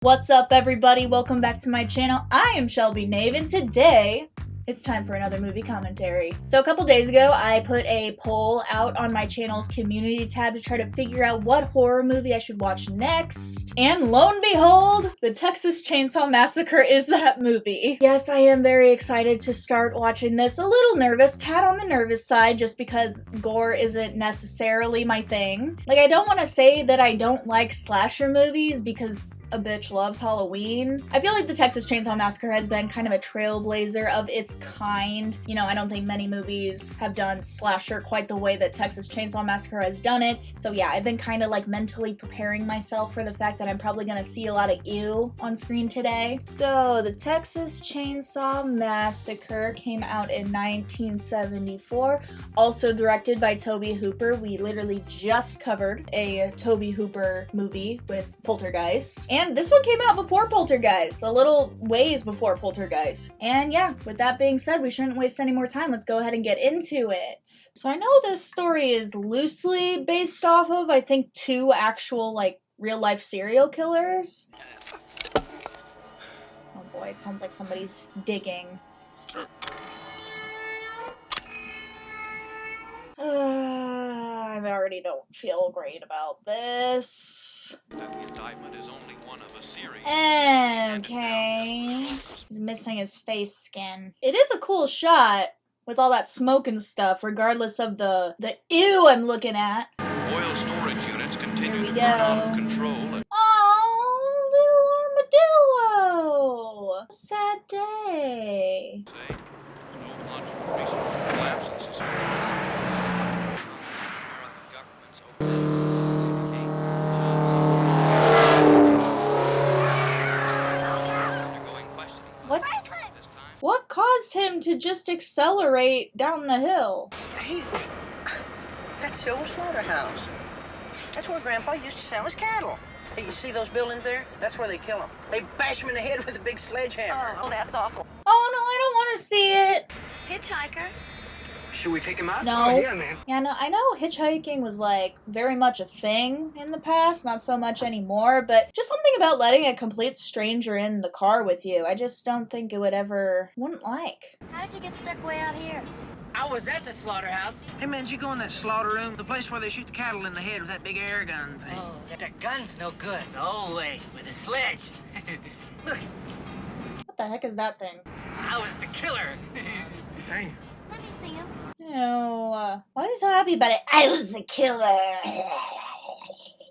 What's up, everybody? Welcome back to my channel. I am Shelby Nave, and today it's time for another movie commentary. So a couple days ago, I put a poll out on my channel's community tab to try to figure out what horror movie I should watch next. And lo and behold, the Texas Chainsaw Massacre is that movie. Yes, I am very excited to start watching this. A little nervous, tad on the nervous side, just because gore isn't necessarily my thing. Like, I don't want to say that I don't like slasher movies because a bitch loves Halloween. I feel like the Texas Chainsaw Massacre has been kind of a trailblazer of its kind. You know, I don't think many movies have done slasher quite the way that Texas Chainsaw Massacre has done it. So yeah, I've been kind of like mentally preparing myself for the fact that I'm probably gonna see a lot of ew on screen today. So the Texas Chainsaw Massacre came out in 1974, also directed by Tobe Hooper. We literally just covered a Tobe Hooper movie with Poltergeist. And this one came out before Poltergeist, a little ways before Poltergeist. And yeah, with that being said, we shouldn't waste any more time. Let's go ahead and get into it. So I know this story is loosely based off of, I think, two actual, like, real-life serial killers. Oh boy, it sounds like somebody's digging. I already don't feel great about this. Okay. He's missing his face skin. It is a cool shot with all that smoke and stuff, regardless of the ew I'm looking at. Oil storage units continue to go. burn out of control. Oh, little armadillo! Sad day. What caused him to just accelerate down the hill? Hey, that's the old slaughterhouse. That's where Grandpa used to sell his cattle. Hey, you see those buildings there? That's where they kill them. They bash them in the head with a big sledgehammer. Oh, that's awful. Oh no, I don't want to see it. Hitchhiker. Should we pick him up? No. Oh, yeah, man. Yeah, no, I know hitchhiking was, like, very much a thing in the past, not so much anymore, but just something about letting a complete stranger in the car with you, I just don't think it wouldn't like. How did you get stuck way out here? I was at the slaughterhouse. Hey, man, did you go in that slaughter room? The place where they shoot the cattle in the head with that big air gun thing. Oh, the gun's no good. No way, with a sledge. Look, What the heck is that thing? I was the killer. Damn. Let me see him. Ew, why are you so happy about it? I was the killer.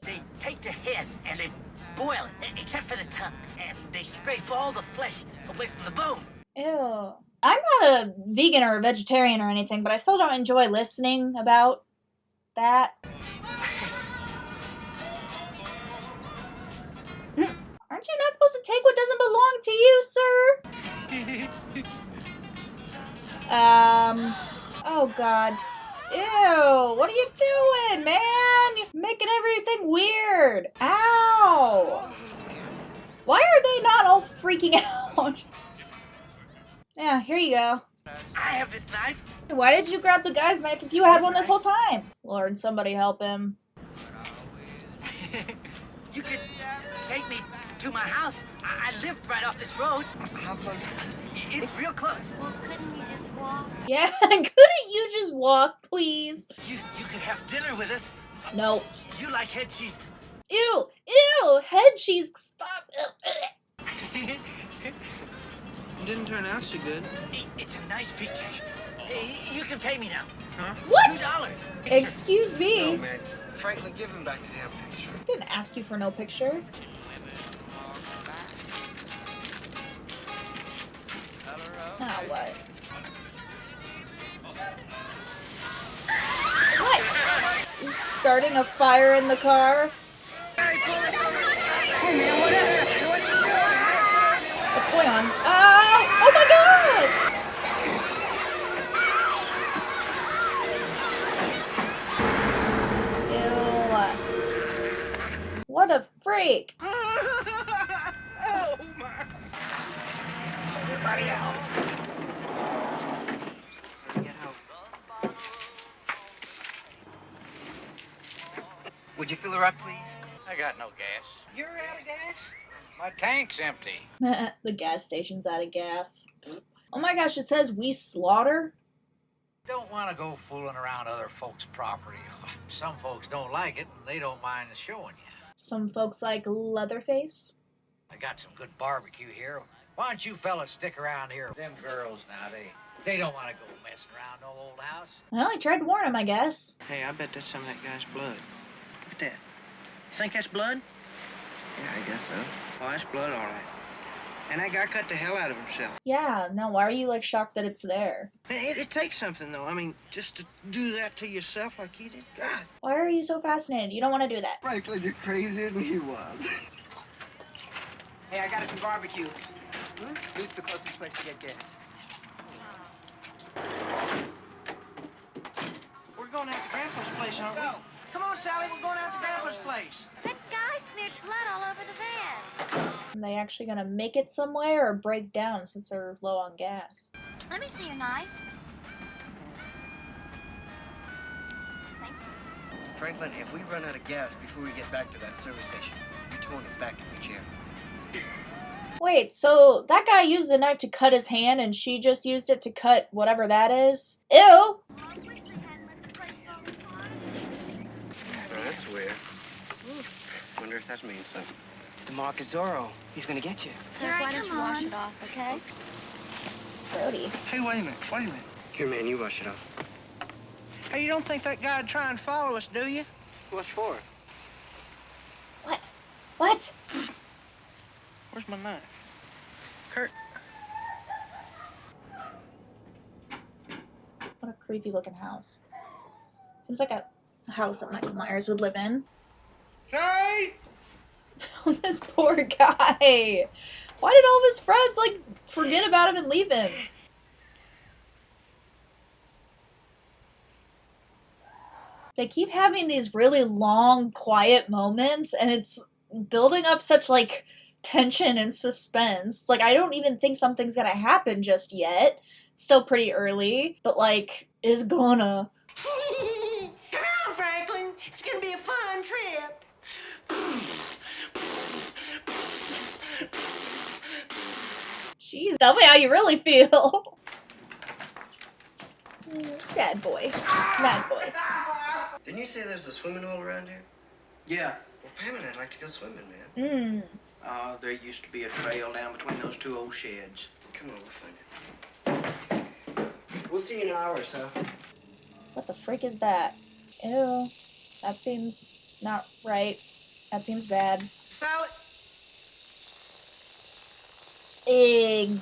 They take the head and they boil it, except for the tongue. And they scrape all the flesh away from the bone. Ew. I'm not a vegan or a vegetarian or anything, but I still don't enjoy listening about that. Aren't you not supposed to take what doesn't belong to you, sir? Oh god. Ew, what are you doing, man? You're making everything weird. Ow. Why are they not all freaking out? Yeah, here you go. I have this knife. Why did you grab the guy's knife if you had one this whole time? Lord, somebody help him. You could take me to my house. I live right off this road. How close? It's real close. Well, couldn't you just walk? Yeah, couldn't you just walk, please? You could have dinner with us. No. You like head cheese. Ew, ew, head cheese, stop. It didn't turn out so good. It's a nice picture. You can pay me now. Huh? What? $2. Excuse No, me. man. Frankly, give him back the damn picture. Didn't ask you for no picture. Now what? What? You're starting a fire in the car? What's going on? Oh my god! Ew. What a freak! Oh, my. Everybody out. Get out. Would you fill her up, please? I got no gas. You're out of gas? My tank's empty. The gas station's out of gas. Oh my gosh, it says we slaughter? Don't want to go fooling around other folks' property. Some folks don't like it, and they don't mind showing you. Some folks like Leatherface. I got some good barbecue here. Why don't you fellas stick around here? Them girls now, they don't want to go messing around no old house. Well, I tried to warn him, I guess. Hey, I bet that's some of that guy's blood. Look at that. You think that's blood? Yeah, I guess so. Oh, that's blood, all right. And that guy cut the hell out of himself. Yeah, no, why are you like shocked that it's there? Man, it takes something, though. I mean, just to do that to yourself like he did. God. Why are you so fascinated? You don't want to do that. Franklin, you're crazier than he was. Hey, I got us some barbecue. Lute's the closest place to get gas. We're going out to Grandpa's place, aren't we? Come on, Sally, we're going out to Grandpa's place. That guy smeared blood all over the van. Are they actually gonna make it somewhere or break down since they're low on gas? Let me see your knife. Thank you. Franklin, if we run out of gas before we get back to that service station, you're towing us back in your chair. Wait, so that guy used the knife to cut his hand and she just used it to cut whatever that is? Ew! Oh, I wish they hadn't let the place fall apart. Oh, that's weird. Wonder if that means something. It's the mark of Zorro. He's gonna get you. Sir, why don't you wash it off, okay? Brody. Hey, wait a minute, wait a minute. Here, man, you wash it off. Hey, you don't think that guy'd try and follow us, do you? What for? What? What? Where's my knife? Kurt. What a creepy looking house. Seems like a house that Michael Myers would live in. Hey! This poor guy. Why did all of his friends like forget about him and leave him? They keep having these really long, quiet moments, and it's building up such like tension and suspense. It's like I don't even think something's gonna happen just yet. It's still pretty early, but like is gonna. Come on, Franklin. It's gonna be a fun trip. Jeez, tell me how you really feel. Sad boy. Mad boy. Didn't you say there's a swimming hole around here? Yeah. Well, Pam and I'd like to go swimming, man. There used to be a trail down between those two old sheds. Come on, we'll find it. We'll see you in an hour or so. What the freak is that? Ew. That seems not right. That seems bad. Sally. Egg.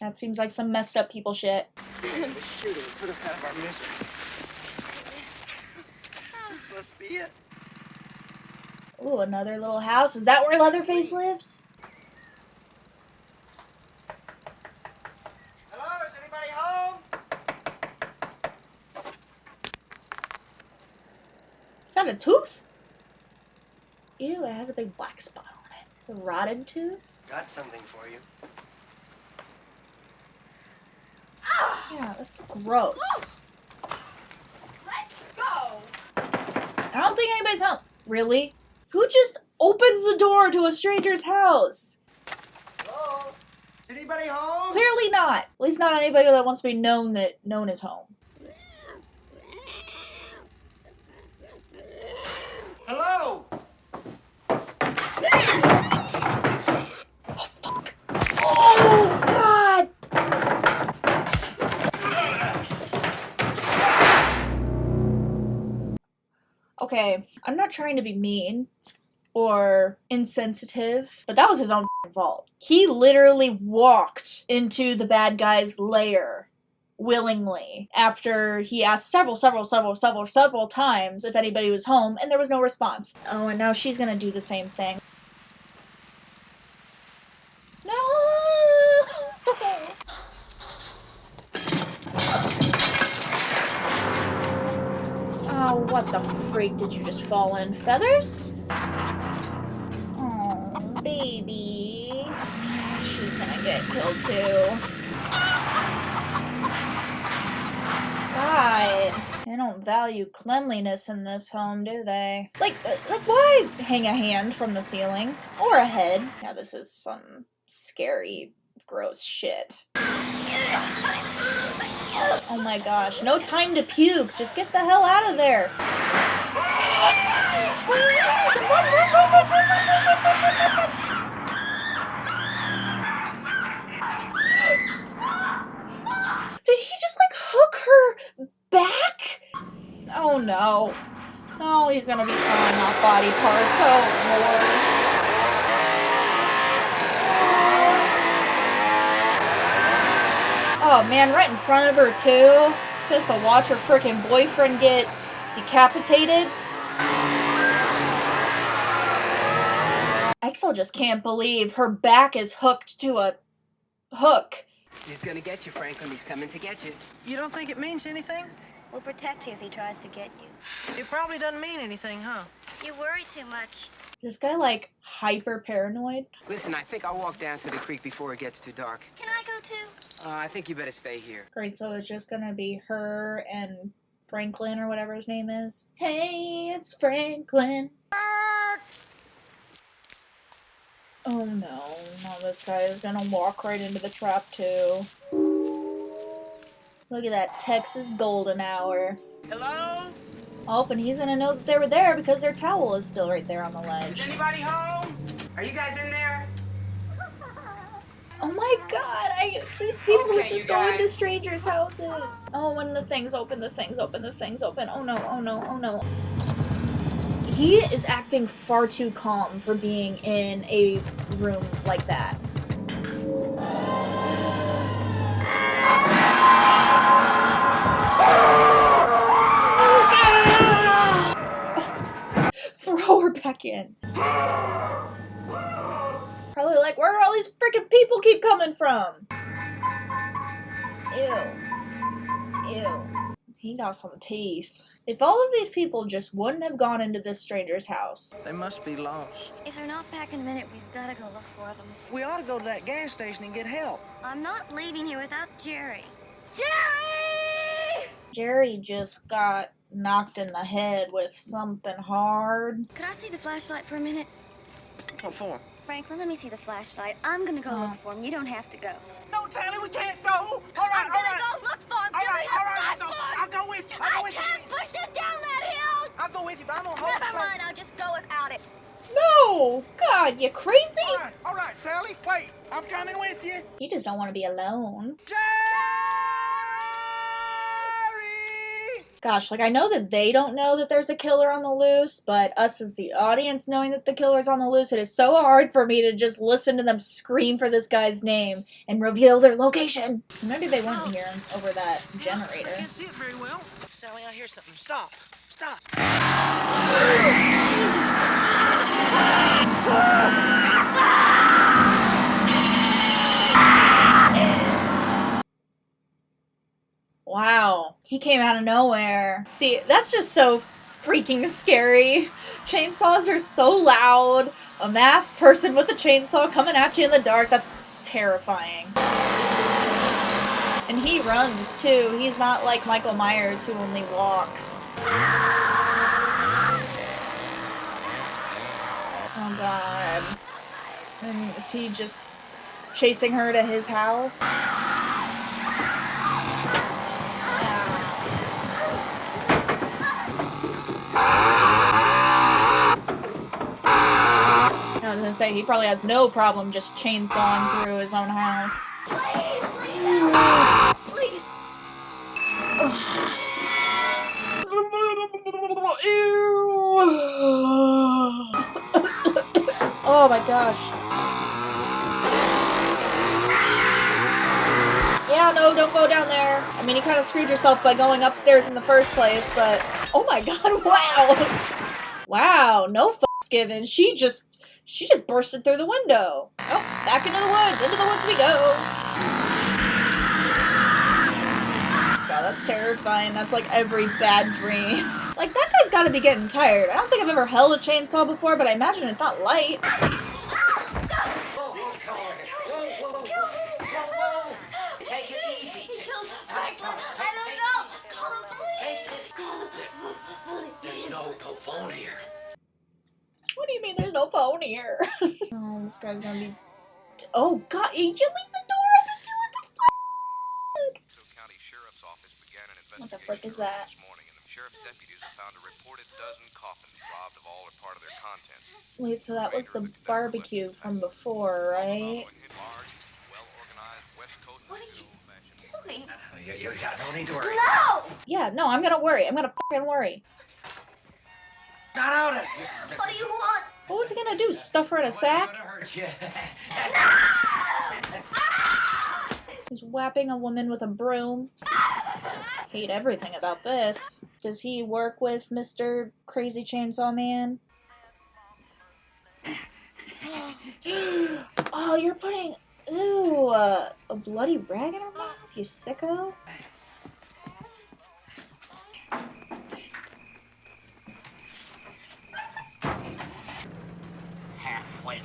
That seems like some messed up people shit. Shoot it. Put us out of our misery. This must be it. Ooh, another little house. Is that where Leatherface lives? Hello, is anybody home? Is that a tooth? Ew, it has a big black spot on it. It's a rotted tooth? Got something for you. Yeah, that's gross. Let's go. I don't think anybody's home. Really? Who just opens the door to a stranger's house? Hello? Is anybody home? Clearly not. At least not anybody that wants to be known as home. Hello? Oh, fuck. Oh, God! Okay, I'm not trying to be mean or insensitive, but that was his own fault. He literally walked into the bad guy's lair willingly after he asked several times if anybody was home, and there was no response. Oh, and now she's gonna do the same thing. No! Oh, what the freak did you just fall in? Feathers? Oh, baby. She's gonna get killed too. God. They don't value cleanliness in this home, do they? Like why hang a hand from the ceiling? Or a head? Yeah, this is some scary, gross shit. Oh my gosh, no time to puke. Just get the hell out of there. Did he just like hook her back? Oh no. Oh, he's gonna be sawing off body parts. Oh lord. Oh man, right in front of her too. Just to watch her freaking boyfriend get decapitated. I still just can't believe her back is hooked to a hook. He's gonna get you, Franklin. He's coming to get you. You don't think it means anything? We'll protect you if he tries to get you. It probably doesn't mean anything, huh? You worry too much. Is this guy like hyper paranoid? Listen, I think I'll walk down to the creek before it gets too dark. Can I go too? I think you better stay here. Great, so it's just gonna be her and Franklin or whatever his name is. Hey, it's Franklin. Oh no, now this guy is gonna walk right into the trap too. Look at that Texas golden hour. Hello? Oh, and he's gonna know that they were there because their towel is still right there on the Is ledge. anybody home? Are you guys in there? Oh my god, these people Okay, are just you going guys. to strangers' houses. Oh, when the things open, the things open, the things open. Oh no, oh no, oh no. He is acting far too calm for being in a room like that. Throw her back in. Probably like, where do all these freaking people keep coming from? Ew. Ew. He got some teeth. If all of these people just wouldn't have gone into this stranger's house. They must be lost. If they're not back in a minute, we've got to go look for them. We ought to go to that gas station and get help. I'm not leaving here without Jerry. Jerry! Jerry just got knocked in the head with something hard. Could I see the flashlight for a minute? What for? Franklin, let me see the flashlight. I'm gonna go look for him. You don't have to go. No, Sally, we can't go. All right, I'm gonna go look for him. Give me the flashlight. I'll go with you. I can't push it down that hill. I'll go with you, but I'm gonna hold Never mind. I'll just go without it. No! God, you crazy? All right, Sally, wait. I'm coming with you. You just don't want to be alone. Jerry! Gosh, like I know that they don't know that there's a killer on the loose, but us as the audience knowing that the killer's on the loose, it is so hard for me to just listen to them scream for this guy's name and reveal their location. Maybe they went here over that generator. I can't see it very well. Sally, I hear something. Stop. Stop. Jesus Wow, he came out of nowhere. See, that's just so freaking scary. Chainsaws are so loud. A masked person with a chainsaw coming at you in the dark, that's terrifying. And he runs too. He's not like Michael Myers who only walks. Oh god. And is he just chasing her to his house? I was gonna say, he probably has no problem just chainsawing through his own house. Please. Oh my gosh. Yeah, no, don't go down there. I mean, you kind of screwed yourself by going upstairs in the first place, but... Oh my god, wow! Wow, no fucks given. She just bursted through the window. Oh, back into the woods. Into the woods we go. God, that's terrifying. That's like every bad dream. Like, that guy's gotta be getting tired. I don't think I've ever held a chainsaw before, but I imagine it's not light. Take it easy. He killed Franklin. I don't know. Call the police. phone here. What do you mean there's no phone here? Oh, this guy's gonna be... Oh, God, did you leave the door open too? County Sheriff's Office began an What the investigation frick is that? this morning, and the sheriff's deputies have found a reported dozen coffins robbed of all or part of their contents. Wait, so that was the barbecue from before, right? Large, well-organized West Coast. What are you doing? You got no need to worry. No! Yeah, no, I'm gonna worry. I'm gonna fucking worry. Not out of What do you want? What was he gonna do? Stuff her in a sack? hurt you. He's whapping a woman with a broom. Hate everything about this. Does he work with Mr. Crazy Chainsaw Man? Oh, you're putting... Ew, a bloody rag in her mouth, you sicko? Half-wit.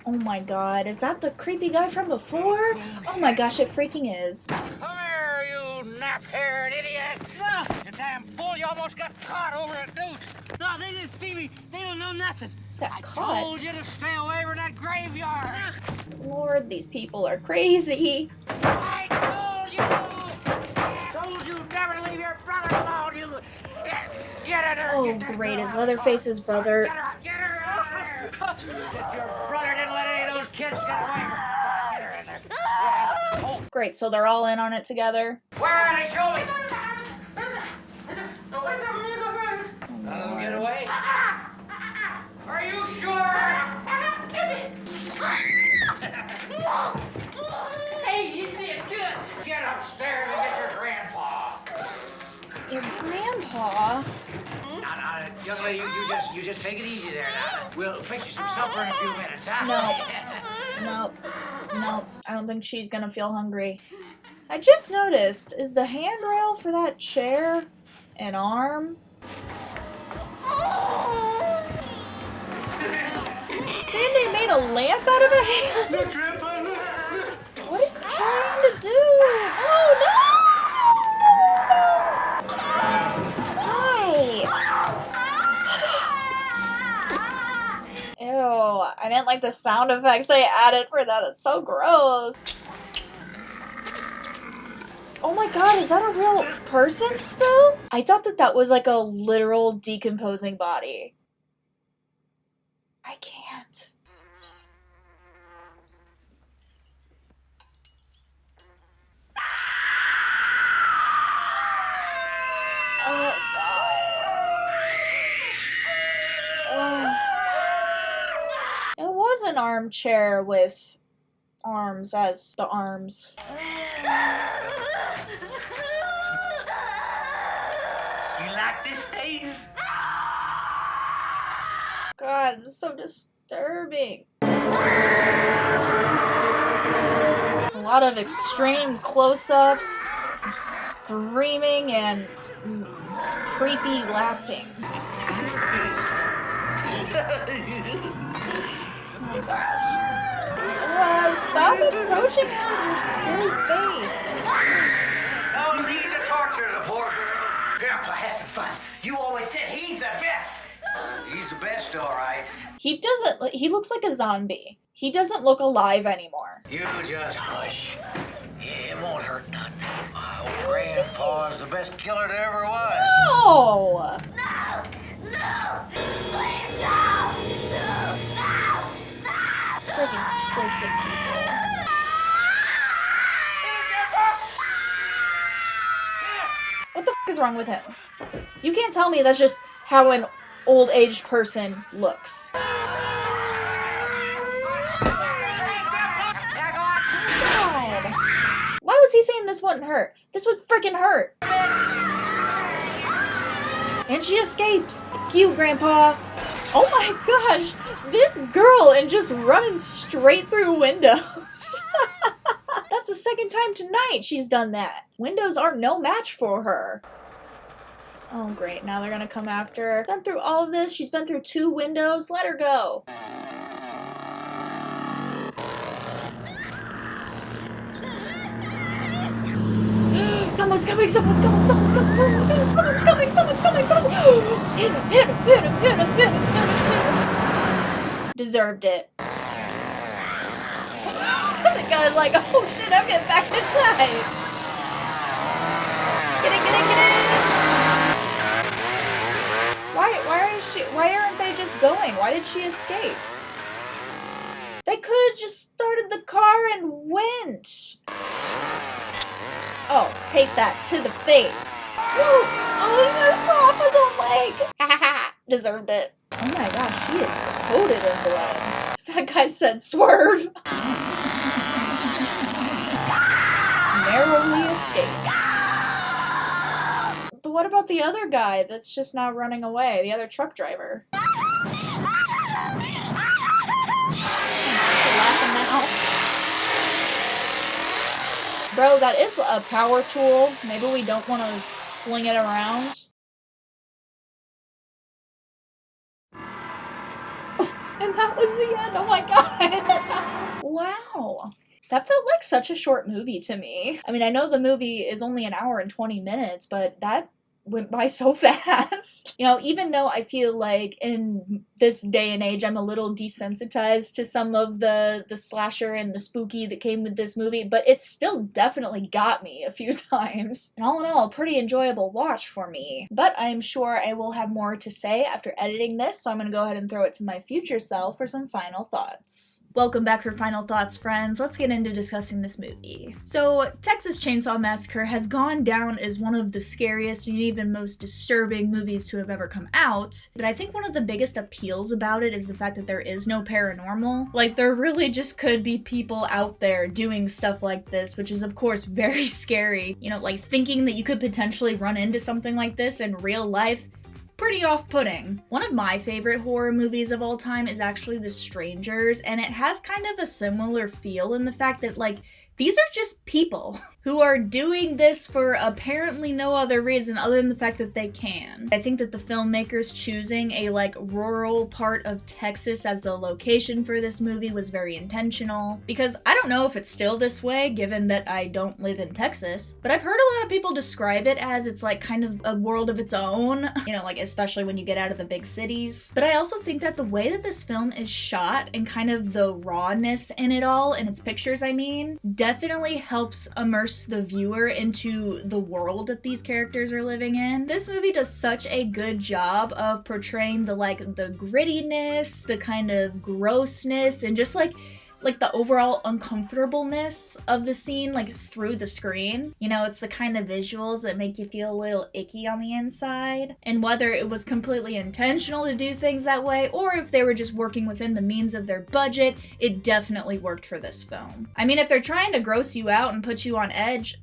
Oh my god, is that the creepy guy from before? Oh my gosh, it freaking is. Come here, you nap-haired idiot! No! You damn fool, you almost got caught over a dude! No, they didn't see me. They don't know nothing. Just got I caught. told you to stay away from that graveyard! Lord, these people are crazy. I told you never to leave your brother alone, you... Get in there! Oh get that great, girl is out. Leatherface's brother. Get her out of there! If your brother didn't let any of those kids get away from her, get her in there. Yeah. Oh, Great, so they're all in on it together. where are they? Show me! Oh, Lord. Get away? Are you sure? Hey, you did good. Get upstairs and get your grandpa. Your grandpa? Now, young lady, you just take it easy there now. We'll fix you some supper in a few minutes, huh? Nope. Nope. I don't think she's gonna feel hungry. I just noticed, is the handrail for that chair an arm? See, they made a lamp out of a hand? What are you trying to do? Oh, no! Hi! Ew, I didn't like the sound effects they added for that. It's so gross. Oh my god, is that a real person still? I thought that was like a literal decomposing body. I can't. Oh god. Oh god. It was an armchair with arms as the arms. You like this, Dave? God, this is so disturbing. A lot of extreme close-ups, screaming, and creepy laughing. Oh my gosh. Stop approaching her with your scary face. No need to torture the poor girl. Grandpa has some fun. You always said he's the best. He's the best, all right. He looks like a zombie. He doesn't look alive anymore. You just hush. It won't hurt none. My old grandpa's the best killer there ever was. No! Freaking twisted people. What the f is wrong with him? You can't tell me that's just how an old-aged person looks. God. Why was he saying this wouldn't hurt? This would freaking hurt. And she escapes. F you, Grandpa. Oh my gosh, this girl and just running straight through windows. That's the second time tonight she's done that. Windows are no match for her. Oh great, now they're gonna come after her. Been through all of this, she's been through 2 windows, let her go. Someone's coming, someone's coming, someone's coming, someone's coming, someone's coming, someone's coming. Hit him, hit him, hit him, hit him, hit him, hit him, hit him. Deserved it. The guy's like, oh shit, I'm getting back inside. Get in, get in, get in. Why aren't they just going? Why did she escape? They could have just started the car and went. Oh, take that to the face. Oh, I saw off his own leg. Deserved it. Oh my gosh, she is coated in blood. That guy said swerve. Narrowly escapes. But what about the other guy that's just not running away? The other truck driver. Bro, that is a power tool. Maybe we don't want to fling it around. And that was the end. Oh my god. Wow. That felt like such a short movie to me. I mean, I know the movie is only an hour and 20 minutes, but that went by so fast. You know, even though I feel like in this day and age I'm a little desensitized to some of the slasher and the spooky that came with this movie, but it still definitely got me a few times. And all in all, a pretty enjoyable watch for me. But I'm sure I will have more to say after editing this, so I'm gonna go ahead and throw it to my future self for some final thoughts. Welcome back for final thoughts, friends. Let's get into discussing this movie. So, Texas Chainsaw Massacre has gone down as one of the scariest and even most disturbing movies to have ever come out, but I think one of the biggest appeals about it is the fact that there is no paranormal. Like, there really just could be people out there doing stuff like this, which is of course very scary. You know, like thinking that you could potentially run into something like this in real life, pretty off-putting. One of my favorite horror movies of all time is actually The Strangers, and it has kind of a similar feel in the fact that, like, these are just people who are doing this for apparently no other reason other than the fact that they can. I think that the filmmakers choosing a like rural part of Texas as the location for this movie was very intentional, because I don't know if it's still this way given that I don't live in Texas, but I've heard a lot of people describe it as it's like kind of a world of its own, you know, like especially when you get out of the big cities. But I also think that the way that this film is shot and kind of the rawness in it all, and its pictures I mean, definitely helps immerse the viewer into the world that these characters are living in. This movie does such a good job of portraying the grittiness, the kind of grossness, and just like the overall uncomfortableness of the scene, like through the screen. You know, it's the kind of visuals that make you feel a little icky on the inside. And whether it was completely intentional to do things that way, or if they were just working within the means of their budget, it definitely worked for this film. I mean, if they're trying to gross you out and put you on edge,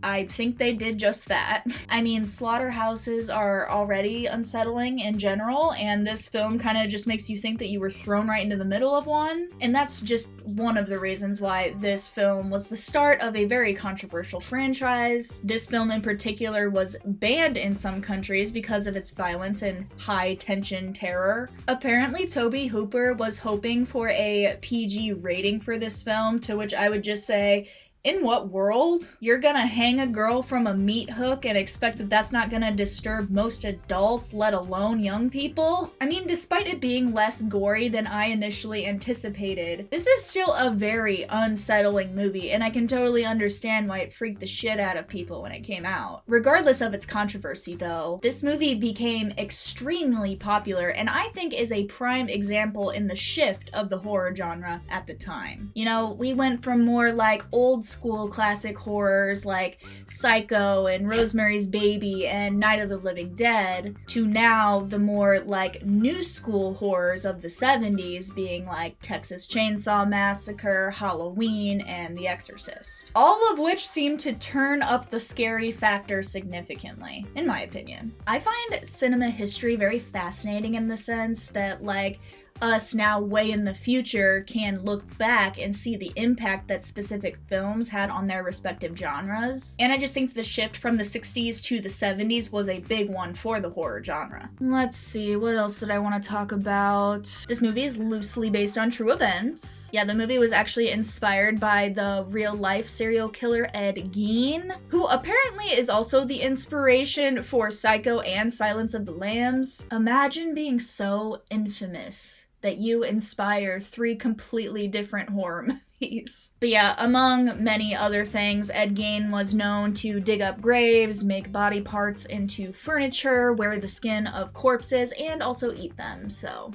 I think they did just that. I mean, slaughterhouses are already unsettling in general, and this film kind of just makes you think that you were thrown right into the middle of one. And that's just one of the reasons why this film was the start of a very controversial franchise. This film in particular was banned in some countries because of its violence and high tension terror. Apparently, Tobe Hooper was hoping for a PG rating for this film, to which I would just say, in what world? You're gonna hang a girl from a meat hook and expect that that's not gonna disturb most adults, let alone young people? I mean, despite it being less gory than I initially anticipated, this is still a very unsettling movie, and I can totally understand why it freaked the shit out of people when it came out. Regardless of its controversy though, this movie became extremely popular, and I think is a prime example in the shift of the horror genre at the time. You know, we went from more like old school classic horrors like Psycho and Rosemary's Baby and Night of the Living Dead, to now the more like new school horrors of the 70s being like Texas Chainsaw Massacre, Halloween, and The Exorcist. All of which seem to turn up the scary factor significantly, in my opinion. I find cinema history very fascinating in the sense that, like, us now way in the future can look back and see the impact that specific films had on their respective genres. And I just think the shift from the 60s to the 70s was a big one for the horror genre. Let's see, what else did I want to talk about? This movie is loosely based on true events. Yeah, the movie was actually inspired by the real-life serial killer Ed Gein, who apparently is also the inspiration for Psycho and Silence of the Lambs. Imagine being so infamous that you inspire 3 completely different horror movies. But yeah, among many other things, Ed Gein was known to dig up graves, make body parts into furniture, wear the skin of corpses, and also eat them, so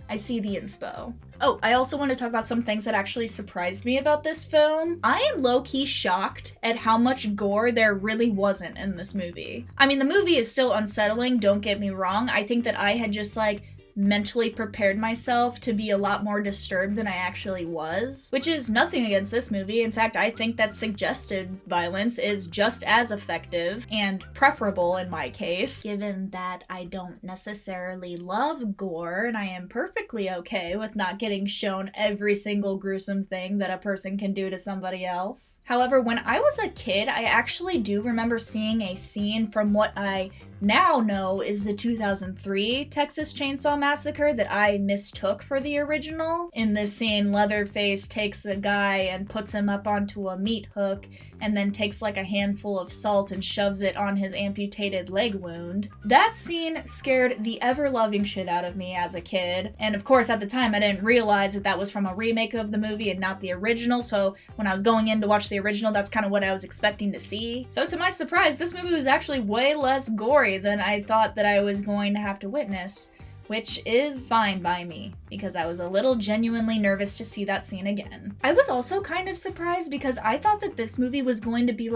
I see the inspo. Oh, I also want to talk about some things that actually surprised me about this film. I am low-key shocked at how much gore there really wasn't in this movie. I mean, the movie is still unsettling, don't get me wrong. I think that I had just mentally prepared myself to be a lot more disturbed than I actually was, which is nothing against this movie. In fact, I think that suggested violence is just as effective and preferable in my case, given that I don't necessarily love gore and I am perfectly okay with not getting shown every single gruesome thing that a person can do to somebody else. However, when I was a kid, I actually do remember seeing a scene from what I now know is the 2003 Texas Chainsaw Massacre that I mistook for the original. In this scene, Leatherface takes a guy and puts him up onto a meat hook and then takes a handful of salt and shoves it on his amputated leg wound. That scene scared the ever-loving shit out of me as a kid, and of course at the time I didn't realize that that was from a remake of the movie and not the original, so when I was going in to watch the original, that's kind of what I was expecting to see. So to my surprise, this movie was actually way less gory than I thought that I was going to have to witness, which is fine by me, because I was a little genuinely nervous to see that scene again. I was also kind of surprised because I thought that this movie was going to be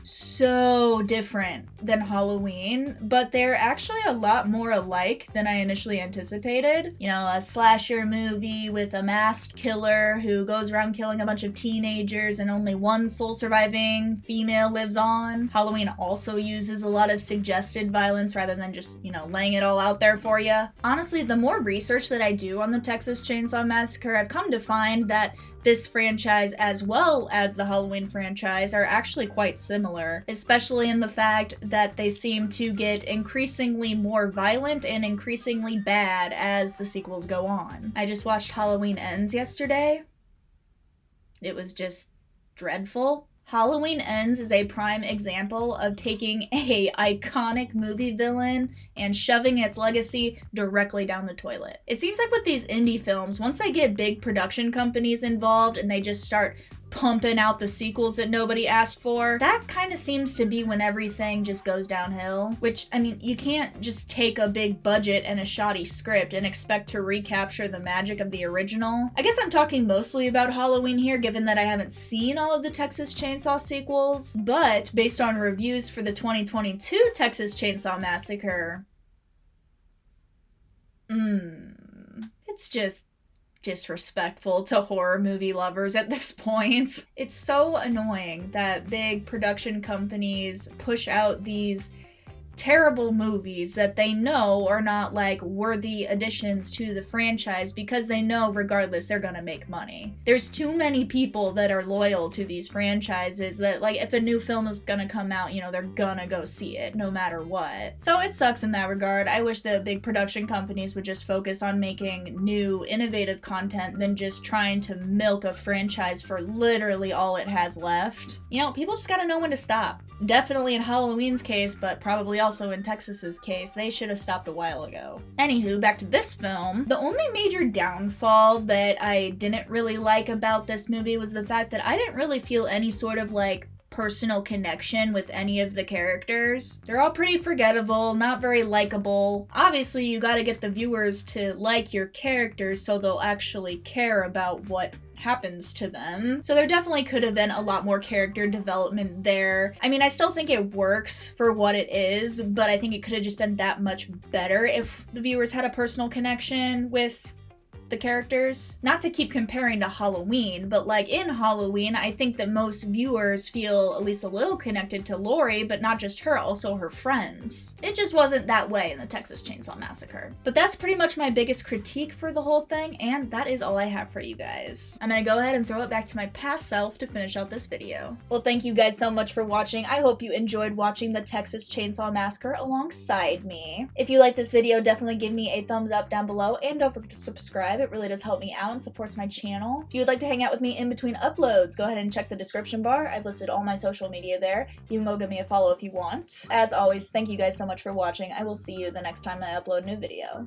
so different than Halloween, but they're actually a lot more alike than I initially anticipated. You know, a slasher movie with a masked killer who goes around killing a bunch of teenagers and only one sole surviving female lives on. Halloween also uses a lot of suggested violence rather than just, laying it all out there for you. Honestly, the more research that I do on the Texas Chainsaw Massacre, I've come to find that this franchise, as well as the Halloween franchise, are actually quite similar, especially in the fact that they seem to get increasingly more violent and increasingly bad as the sequels go on. I just watched Halloween Ends yesterday. It was just dreadful. Halloween Ends is a prime example of taking a iconic movie villain and shoving its legacy directly down the toilet. It seems like with these indie films, once they get big production companies involved and they just start pumping out the sequels that nobody asked for, that kind of seems to be when everything just goes downhill. Which, you can't just take a big budget and a shoddy script and expect to recapture the magic of the original. I guess I'm talking mostly about Halloween here, given that I haven't seen all of the Texas Chainsaw sequels, but based on reviews for the 2022 Texas Chainsaw Massacre, it's just disrespectful to horror movie lovers at this point. It's so annoying that big production companies push out these terrible movies that they know are not worthy additions to the franchise because they know regardless they're gonna make money. There's too many people that are loyal to these franchises that if a new film is gonna come out, they're gonna go see it no matter what. So it sucks in that regard. I wish the big production companies would just focus on making new, innovative content than just trying to milk a franchise for literally all it has left. People just gotta know when to stop. Definitely in Halloween's case, but probably also in Texas's case, they should have stopped a while ago. Anywho, back to this film. The only major downfall that I didn't really like about this movie was the fact that I didn't really feel any sort of personal connection with any of the characters. They're all pretty forgettable, not very likable. Obviously, you gotta get the viewers to like your characters so they'll actually care about what happens to them. So there definitely could have been a lot more character development there. I still think it works for what it is, but I think it could have just been that much better if the viewers had a personal connection with the characters. Not to keep comparing to Halloween, but like in Halloween, I think that most viewers feel at least a little connected to Laurie, but not just her, also her friends. It just wasn't that way in the Texas Chainsaw Massacre. But that's pretty much my biggest critique for the whole thing, and that is all I have for you guys. I'm gonna go ahead and throw it back to my past self to finish out this video. Well, thank you guys so much for watching. I hope you enjoyed watching the Texas Chainsaw Massacre alongside me. If you like this video, definitely give me a thumbs up down below, and don't forget to subscribe. It really does help me out and supports my channel. If you would like to hang out with me in between uploads, go ahead and check the description bar. I've listed all my social media there. You can go give me a follow if you want. As always, thank you guys so much for watching. I will see you the next time I upload a new video.